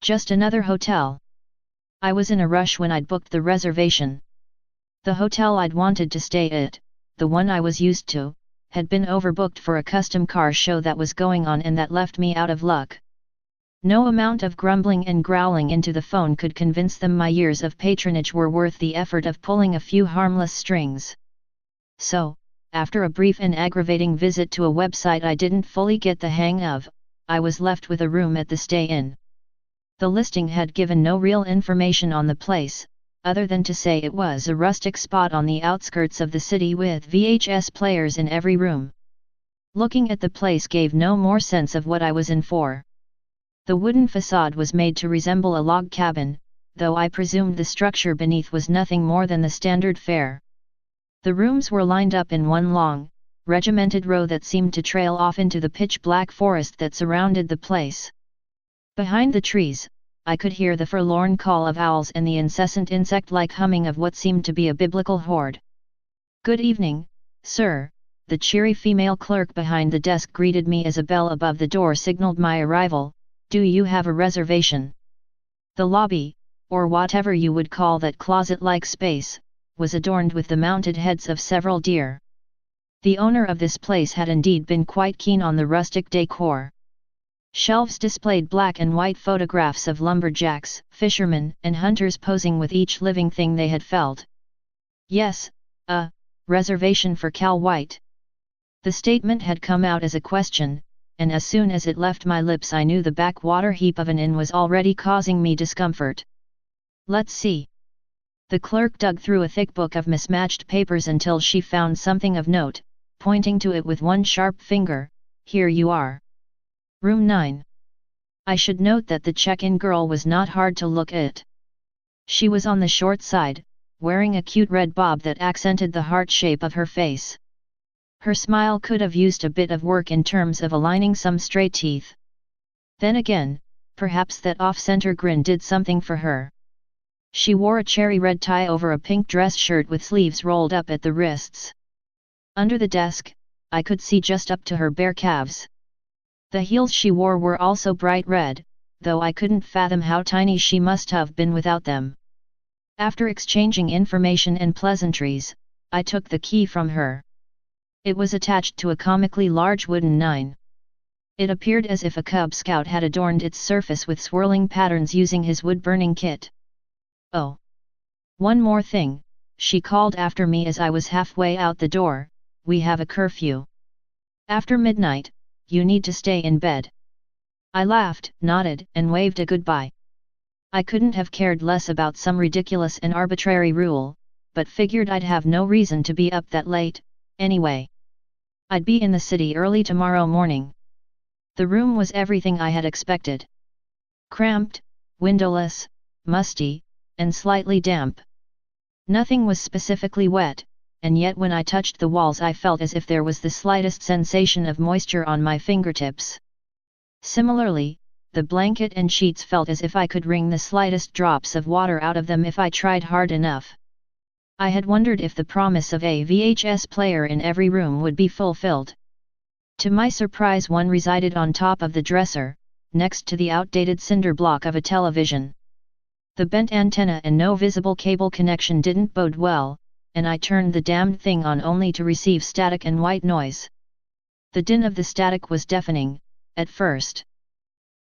Just another hotel. I was in a rush when I'd booked the reservation. The hotel I'd wanted to stay at, the one I was used to, had been overbooked for a custom car show that was going on, and that left me out of luck. No amount of grumbling and growling into the phone could convince them my years of patronage were worth the effort of pulling a few harmless strings. So, after a brief and aggravating visit to a website I didn't fully get the hang of, I was left with a room at the stay-in. The listing had given no real information on the place, other than to say it was a rustic spot on the outskirts of the city with VHS players in every room. Looking at the place gave no more sense of what I was in for. The wooden facade was made to resemble a log cabin, though I presumed the structure beneath was nothing more than the standard fare. The rooms were lined up in one long, regimented row that seemed to trail off into the pitch-black forest that surrounded the place. Behind the trees, I could hear the forlorn call of owls and the incessant insect-like humming of what seemed to be a biblical horde. "Good evening, sir," the cheery female clerk behind the desk greeted me as a bell above the door signaled my arrival. "Do you have a reservation?" The lobby, or whatever you would call that closet-like space, was adorned with the mounted heads of several deer. The owner of this place had indeed been quite keen on the rustic decor. Shelves displayed black and white photographs of lumberjacks, fishermen, and hunters posing with each living thing they had felled. "Yes, a reservation for Cal White." The statement had come out as a question, and as soon as it left my lips I knew the backwater heap of an inn was already causing me discomfort. "Let's see." The clerk dug through a thick book of mismatched papers until she found something of note, pointing to it with one sharp finger. "Here you are. Room 9. I should note that the check-in girl was not hard to look at. She was on the short side, wearing a cute red bob that accented the heart shape of her face. Her smile could have used a bit of work in terms of aligning some straight teeth. Then again, perhaps that off-center grin did something for her. She wore a cherry red tie over a pink dress shirt with sleeves rolled up at the wrists. Under the desk, I could see just up to her bare calves. The heels she wore were also bright red, though I couldn't fathom how tiny she must have been without them. After exchanging information and pleasantries, I took the key from her. It was attached to a comically large wooden 9. It appeared as if a Cub Scout had adorned its surface with swirling patterns using his wood-burning kit. "Oh! One more thing," she called after me as I was halfway out the door, "we have a curfew. After midnight, you need to stay in bed." I laughed, nodded, and waved a goodbye. I couldn't have cared less about some ridiculous and arbitrary rule, but figured I'd have no reason to be up that late, anyway. I'd be in the city early tomorrow morning. The room was everything I had expected. Cramped, windowless, musty, and slightly damp. Nothing was specifically wet, and yet when I touched the walls I felt as if there was the slightest sensation of moisture on my fingertips. Similarly, the blanket and sheets felt as if I could wring the slightest drops of water out of them if I tried hard enough. I had wondered if the promise of a VHS player in every room would be fulfilled. To my surprise, one resided on top of the dresser, next to the outdated cinder block of a television. The bent antenna and no visible cable connection didn't bode well, and I turned the damned thing on only to receive static and white noise. The din of the static was deafening, at first.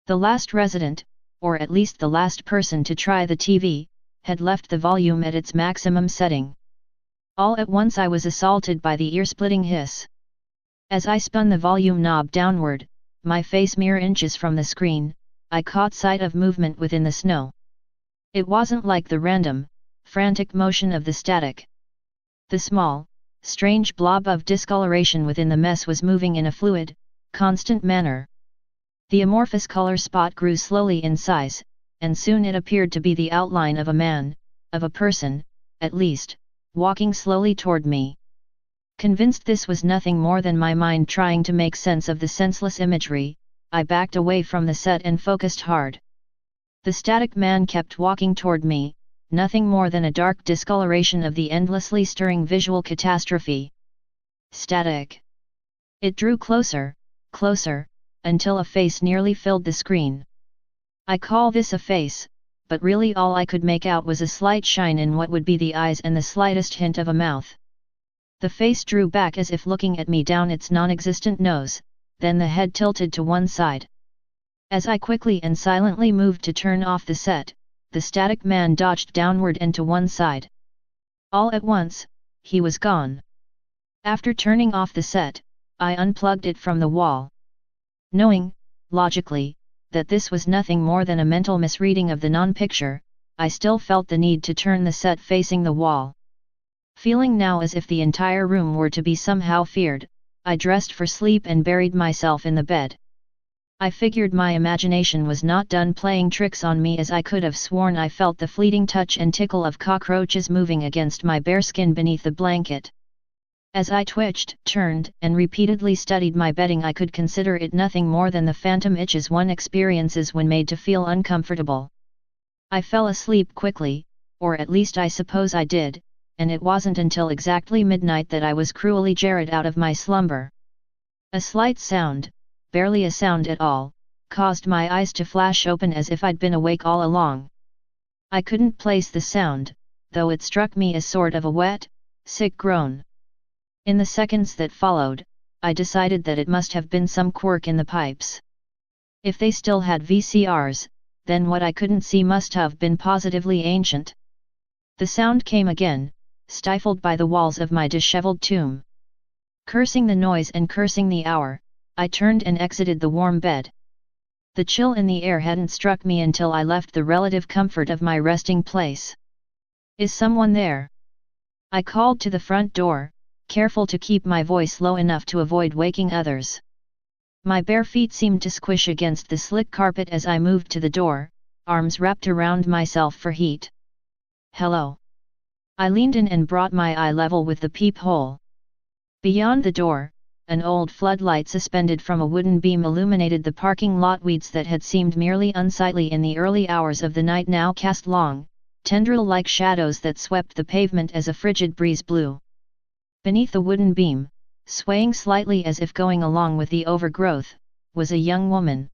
The last resident, or at least the last person to try the TV, had left the volume at its maximum setting. All at once I was assaulted by the ear-splitting hiss. As I spun the volume knob downward, my face mere inches from the screen, I caught sight of movement within the snow. It wasn't like the random, frantic motion of the static. The small, strange blob of discoloration within the mess was moving in a fluid, constant manner. The amorphous color spot grew slowly in size, and soon it appeared to be the outline of a man, of a person, at least, walking slowly toward me. Convinced this was nothing more than my mind trying to make sense of the senseless imagery, I backed away from the set and focused hard. The static man kept walking toward me, nothing more than a dark discoloration of the endlessly stirring visual catastrophe. Static. It drew closer, closer, until a face nearly filled the screen. I call this a face, but really all I could make out was a slight shine in what would be the eyes and the slightest hint of a mouth. The face drew back as if looking at me down its non-existent nose, then the head tilted to one side. As I quickly and silently moved to turn off the set, the static man dodged downward and to one side. All at once, he was gone. After turning off the set, I unplugged it from the wall. Knowing, logically, that this was nothing more than a mental misreading of the non-picture, I still felt the need to turn the set facing the wall. Feeling now as if the entire room were to be somehow feared, I dressed for sleep and buried myself in the bed. I figured my imagination was not done playing tricks on me, as I could have sworn I felt the fleeting touch and tickle of cockroaches moving against my bare skin beneath the blanket. As I twitched, turned, and repeatedly studied my bedding, I could consider it nothing more than the phantom itches one experiences when made to feel uncomfortable. I fell asleep quickly, or at least I suppose I did, and it wasn't until exactly midnight that I was cruelly jarred out of my slumber. A slight sound, barely a sound at all, caused my eyes to flash open as if I'd been awake all along. I couldn't place the sound, though it struck me as sort of a wet, sick groan. In the seconds that followed, I decided that it must have been some quirk in the pipes. If they still had VCRs, then what I couldn't see must have been positively ancient. The sound came again, stifled by the walls of my disheveled tomb. Cursing the noise and cursing the hour, I turned and exited the warm bed. The chill in the air hadn't struck me until I left the relative comfort of my resting place. "Is someone there?" I called to the front door, careful to keep my voice low enough to avoid waking others. My bare feet seemed to squish against the slick carpet as I moved to the door, arms wrapped around myself for heat. "Hello." I leaned in and brought my eye level with the peephole. Beyond the door, an old floodlight suspended from a wooden beam illuminated the parking lot. Weeds that had seemed merely unsightly in the early hours of the night now cast long, tendril-like shadows that swept the pavement as a frigid breeze blew. Beneath the wooden beam, swaying slightly as if going along with the overgrowth, was a young woman.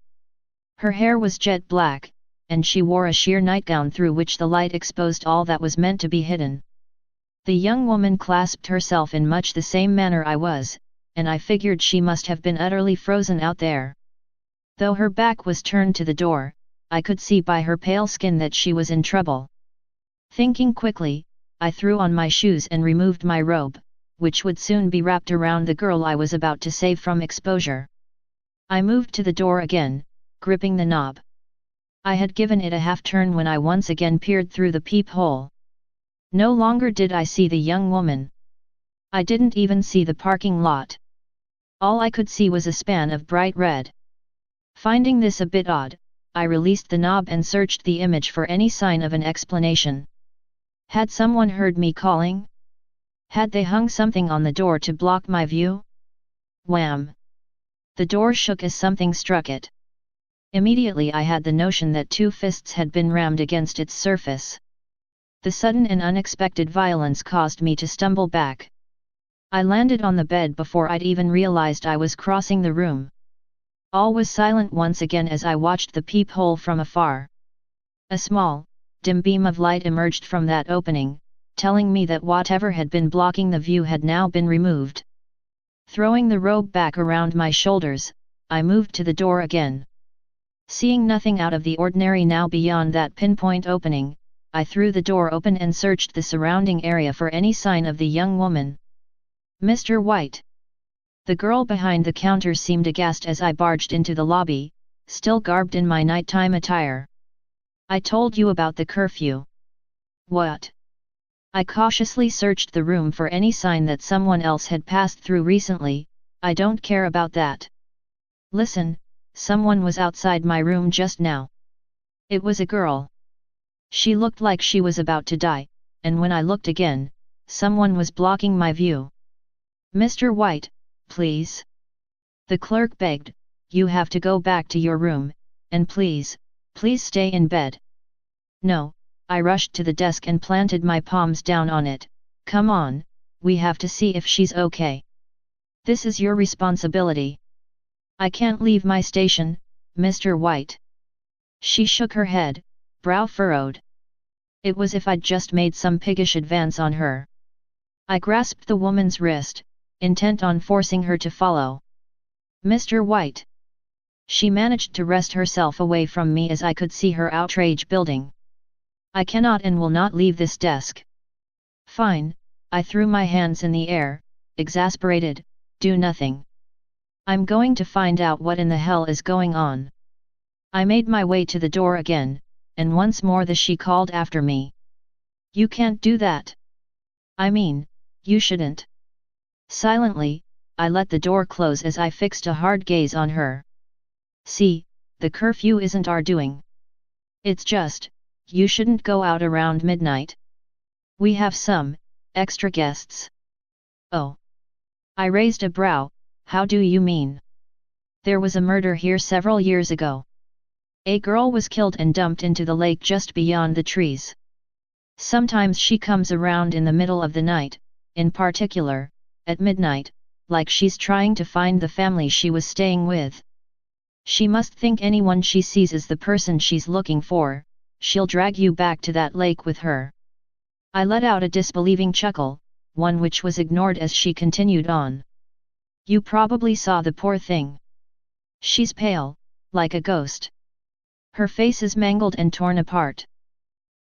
Her hair was jet black, and she wore a sheer nightgown through which the light exposed all that was meant to be hidden. The young woman clasped herself in much the same manner I was, and I figured she must have been utterly frozen out there. Though her back was turned to the door, I could see by her pale skin that she was in trouble. Thinking quickly, I threw on my shoes and removed my robe, which would soon be wrapped around the girl I was about to save from exposure. I moved to the door again, gripping the knob. I had given it a half-turn when I once again peered through the peephole. No longer did I see the young woman. I didn't even see the parking lot. All I could see was a span of bright red. Finding this a bit odd, I released the knob and searched the image for any sign of an explanation. Had someone heard me calling? Had they hung something on the door to block my view? Wham! The door shook as something struck it. Immediately I had the notion that two fists had been rammed against its surface. The sudden and unexpected violence caused me to stumble back. I landed on the bed before I'd even realized I was crossing the room. All was silent once again as I watched the peephole from afar. A small, dim beam of light emerged from that opening, telling me that whatever had been blocking the view had now been removed. Throwing the robe back around my shoulders, I moved to the door again. Seeing nothing out of the ordinary now beyond that pinpoint opening, I threw the door open and searched the surrounding area for any sign of the young woman. "Mr. White." The girl behind the counter seemed aghast as I barged into the lobby, still garbed in my nighttime attire. "I told you about the curfew." "What?" I cautiously searched the room for any sign that someone else had passed through recently. "I don't care about that." "Listen, someone was outside my room just now." It was a girl. She looked like she was about to die, and when I looked again, someone was blocking my view. Mr. White, please. The clerk begged, you have to go back to your room, and please stay in bed. No, I rushed to the desk and planted my palms down on it. Come on, we have to see if she's okay. This is your responsibility. I can't leave my station, Mr. White. She shook her head, brow furrowed. It was as if I'd just made some piggish advance on her. I grasped the woman's wrist, intent on forcing her to follow. Mr. White. She managed to wrest herself away from me as I could see her outrage building. I cannot and will not leave this desk. Fine, I threw my hands in the air, exasperated, do nothing. I'm going to find out what in the hell is going on. I made my way to the door again, and once more she called after me. You can't do that. I mean, you shouldn't. Silently, I let the door close as I fixed a hard gaze on her. See, the curfew isn't our doing. It's just, you shouldn't go out around midnight. We have some extra guests. Oh. I raised a brow, how do you mean? There was a murder here several years ago. A girl was killed and dumped into the lake just beyond the trees. Sometimes she comes around in the middle of the night, in particular, at midnight, like she's trying to find the family she was staying with. She must think anyone she sees is the person she's looking for, she'll drag you back to that lake with her. I let out a disbelieving chuckle, one which was ignored as she continued on. You probably saw the poor thing. She's pale, like a ghost. Her face is mangled and torn apart.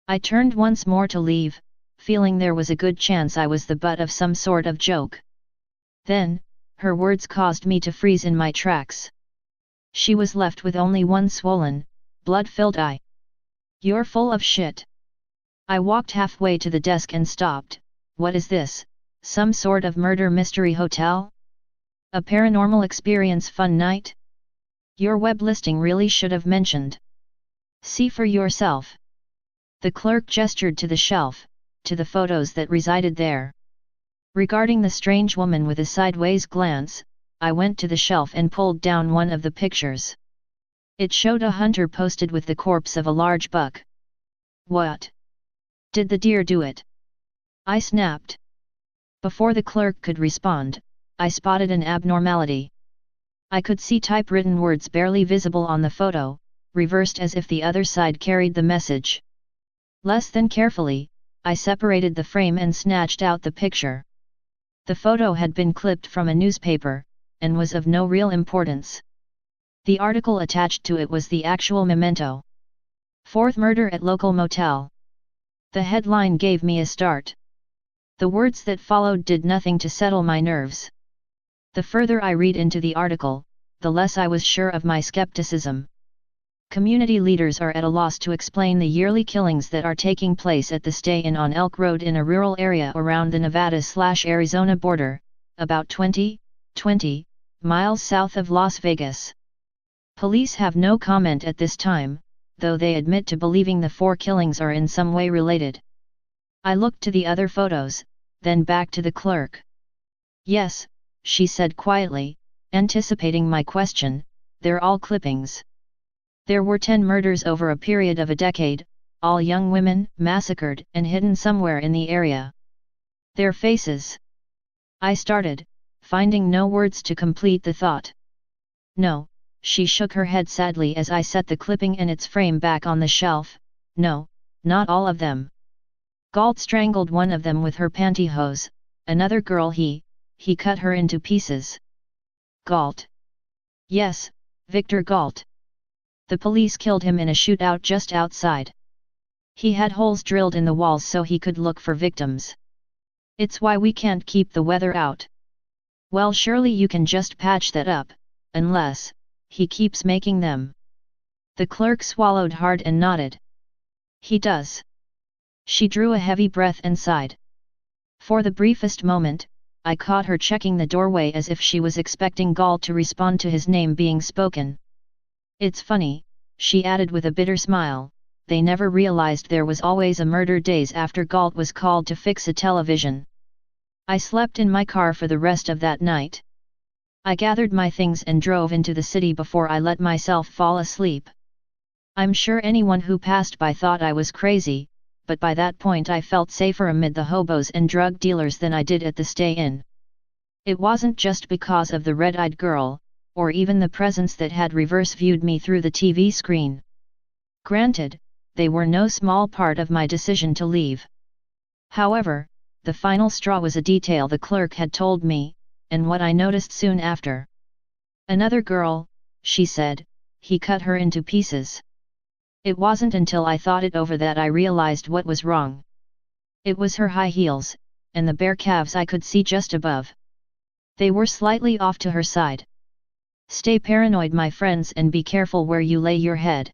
I turned once more to leave, feeling there was a good chance I was the butt of some sort of joke. Then, her words caused me to freeze in my tracks. She was left with only one swollen, blood-filled eye. You're full of shit. I walked halfway to the desk and stopped. What is this, some sort of murder mystery hotel? A paranormal experience fun night? Your web listing really should have mentioned. See for yourself. The clerk gestured to the shelf, to the photos that resided there. Regarding the strange woman with a sideways glance, I went to the shelf and pulled down one of the pictures. It showed a hunter posted with the corpse of a large buck. What? Did the deer do it? I snapped. Before the clerk could respond, I spotted an abnormality. I could see typewritten words barely visible on the photo, reversed as if the other side carried the message. Less than carefully, I separated the frame and snatched out the picture. The photo had been clipped from a newspaper, and was of no real importance. The article attached to it was the actual memento. Fourth murder at local motel. The headline gave me a start. The words that followed did nothing to settle my nerves. The further I read into the article, the less I was sure of my skepticism. Community leaders are at a loss to explain the yearly killings that are taking place at the Stay Inn on Elk Road in a rural area around the Nevada/Arizona border, about 20 miles south of Las Vegas. Police have no comment at this time, though they admit to believing the 4 killings are in some way related. I looked to the other photos, then back to the clerk. Yes, she said quietly, anticipating my question, they're all clippings. There were 10 murders over a period of a decade, all young women, massacred and hidden somewhere in the area. Their faces. I started, finding no words to complete the thought. No, she shook her head sadly as I set the clipping and its frame back on the shelf. No, not all of them. Galt strangled one of them with her pantyhose, another girl he cut her into pieces. Galt. Yes, Victor Galt. The police killed him in a shootout just outside. He had holes drilled in the walls so he could look for victims. It's why we can't keep the weather out. Well, surely you can just patch that up, unless he keeps making them. The clerk swallowed hard and nodded. He does. She drew a heavy breath and sighed. For the briefest moment, I caught her checking the doorway as if she was expecting Galt to respond to his name being spoken. It's funny, she added with a bitter smile, they never realized there was always a murder days after Galt was called to fix a television. I slept in my car for the rest of that night. I gathered my things and drove into the city before I let myself fall asleep. I'm sure anyone who passed by thought I was crazy, but by that point I felt safer amid the hobos and drug dealers than I did at the stay-in. It wasn't just because of the red-eyed girl, or even the presence that had reverse-viewed me through the TV screen. Granted, they were no small part of my decision to leave. However, the final straw was a detail the clerk had told me, and what I noticed soon after. "Another girl," she said, "he cut her into pieces." It wasn't until I thought it over that I realized what was wrong. It was her high heels, and the bare calves I could see just above. They were slightly off to her side. Stay paranoid, my friends, and be careful where you lay your head.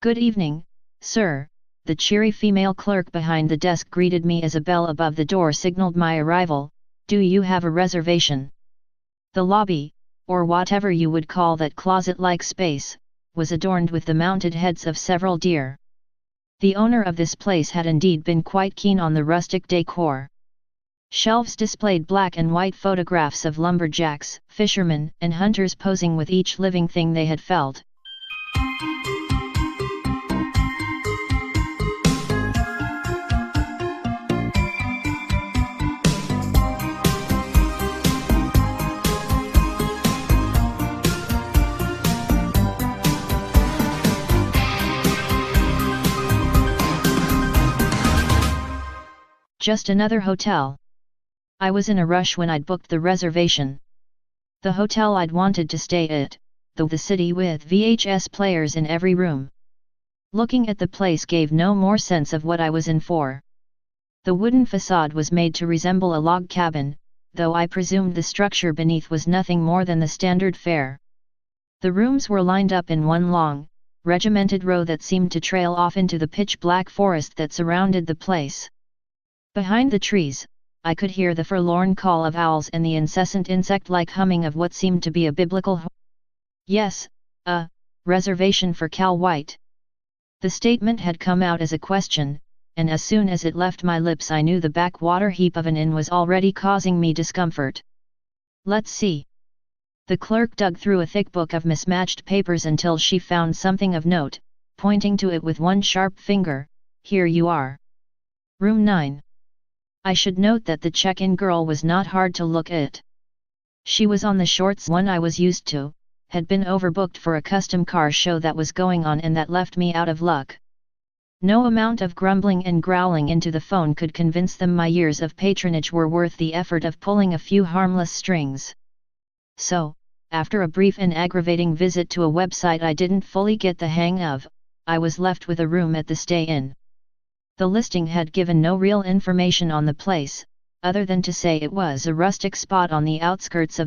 "Good evening, sir," the cheery female clerk behind the desk greeted me as a bell above the door signaled my arrival. "Do you have a reservation?" The lobby, or whatever you would call that closet-like space, was adorned with the mounted heads of several deer. The owner of this place had indeed been quite keen on the rustic decor. Shelves displayed black and white photographs of lumberjacks, fishermen, and hunters posing with each living thing they had felled. Just another hotel. I was in a rush when I'd booked the reservation. The hotel I'd wanted to stay at, the city with VHS players in every room. Looking at the place gave no more sense of what I was in for. The wooden facade was made to resemble a log cabin, though I presumed the structure beneath was nothing more than the standard fare. The rooms were lined up in one long, regimented row that seemed to trail off into the pitch-black forest that surrounded the place. Behind the trees, I could hear the forlorn call of owls and the incessant insect-like humming of what seemed to be a biblical "Yes, a reservation for Cal White." The statement had come out as a question, and as soon as it left my lips I knew the backwater heap of an inn was already causing me discomfort. "Let's see." The clerk dug through a thick book of mismatched papers until she found something of note, pointing to it with one sharp finger. "Here you are. Room 9. I should note that the check-in girl was not hard to look at. She was on the shorts one I was used to, had been overbooked for a custom car show that was going on and that left me out of luck. No amount of grumbling and growling into the phone could convince them my years of patronage were worth the effort of pulling a few harmless strings. So, after a brief and aggravating visit to a website I didn't fully get the hang of, I was left with a room at the stay-in. The listing had given no real information on the place, other than to say it was a rustic spot on the outskirts of